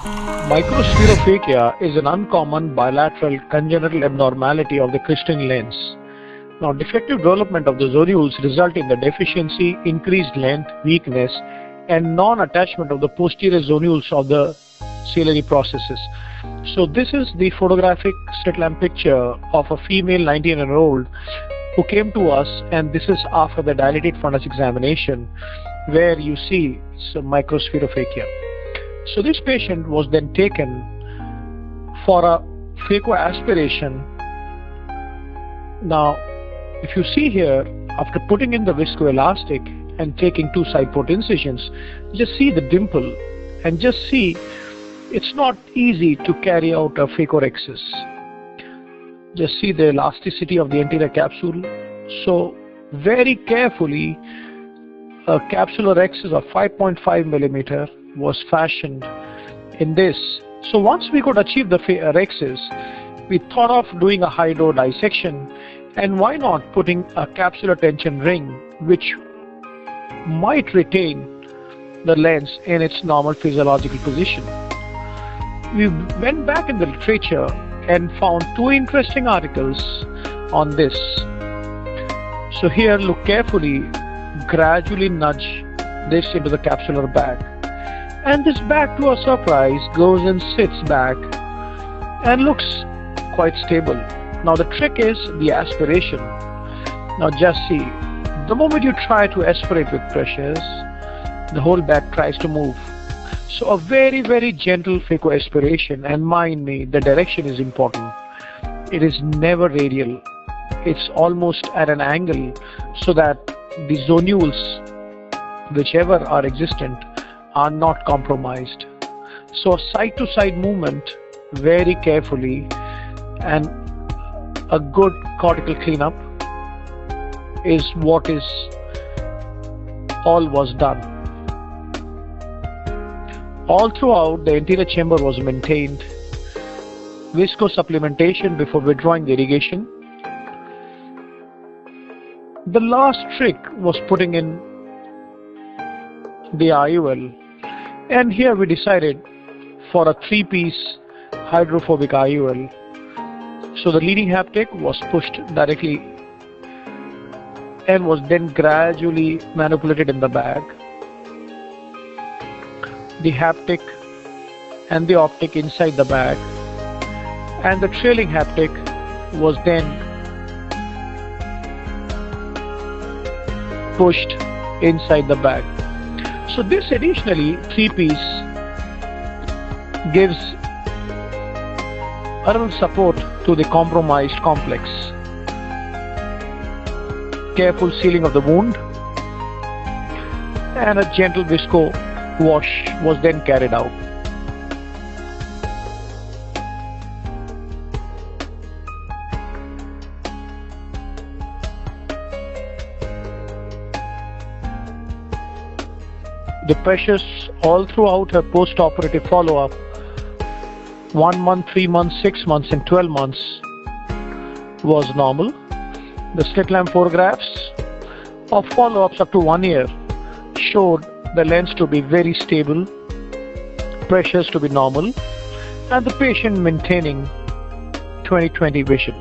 Spherophakia is an uncommon bilateral congenital abnormality of the crystalline lens. Now, defective development of the zonules result in the deficiency, increased length, weakness, and non-attachment of the posterior zonules of the ciliary processes. So this is the photographic slit lamp picture of a female 19-year-old who came to us, and this is after the dilated fundus examination, where you see some microspherophakia. So this patient was then taken for a phacoaspiration. Now, if you see here, after putting in the viscoelastic and taking two side port incisions, just see the dimple and just see it's not easy to carry out a phacorexis. Just see the elasticity of the anterior capsule. So very carefully, a capsular rexis of 5.5 millimeter was fashioned in this. So once we could achieve the rexis, we thought of doing a high door dissection, and why not putting a capsular tension ring which might retain the lens in its normal physiological position. We went back in the literature and found two interesting articles on this. So here, look carefully, gradually nudge this into the capsular bag, and this bag, to our surprise, goes and sits back and looks quite stable. Now the trick is the aspiration. Now just see, the moment you try to aspirate with pressures, the whole bag tries to move. So a very gentle phacoaspiration, and mind me, the direction is important. It is never radial. It's almost at an angle so that the zonules, whichever are existent, are not compromised. So a side to side movement very carefully, and a good cortical cleanup is what is all was done. All throughout, the anterior chamber was maintained. Visco supplementation before withdrawing the irrigation. The last trick was putting in the IUL, and here we decided for a 3-piece hydrophobic IUL. So the leading haptic was pushed directly and was then gradually manipulated in the bag. The haptic and the optic inside the bag, and the trailing haptic was then pushed inside the bag. So this additionally 3-piece gives a little support to the compromised complex. Careful sealing of the wound, and a gentle visco wash was then carried out. The pressures all throughout her post-operative follow-up, 1 month, 3 months, 6 months, and 12 months, was normal. The slit lamp photographs of follow-ups up to 1 year showed the lens to be very stable, pressures to be normal, and the patient maintaining 20/20 vision.